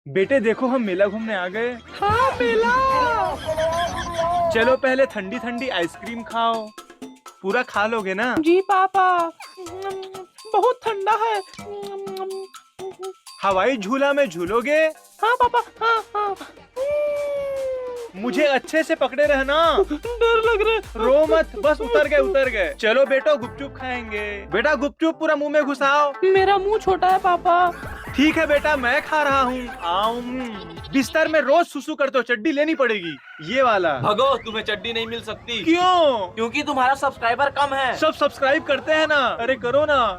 बेटे देखो हम मेला घूमने आ गए। हाँ मेला। चलो पहले ठंडी ठंडी आइसक्रीम खाओ। पूरा खा लोगे ना? जी पापा, बहुत ठंडा है। हवाई झूला में झूलोगे? हाँ पापा, हाँ हाँ। मुझे अच्छे से पकड़े रहना। डर लग रहा है। रो मत, बस उतर गए उतर गए। चलो बेटो गुपचुप खाएंगे। बेटा गुपचुप पूरा मुंह में घुसाओ। मेरा मुंह छोटा है पापा। ठीक है बेटा मैं खा रहा हूँ। बिस्तर में रोज सुसु करते हो, चड्डी लेनी पड़ेगी ये वाला। भगो, तुम्हें चड्डी नहीं मिल सकती। क्यों? क्योंकि तुम्हारा सब्सक्राइबर कम है। सब सब्सक्राइब करते हैं ना। अरे करो ना।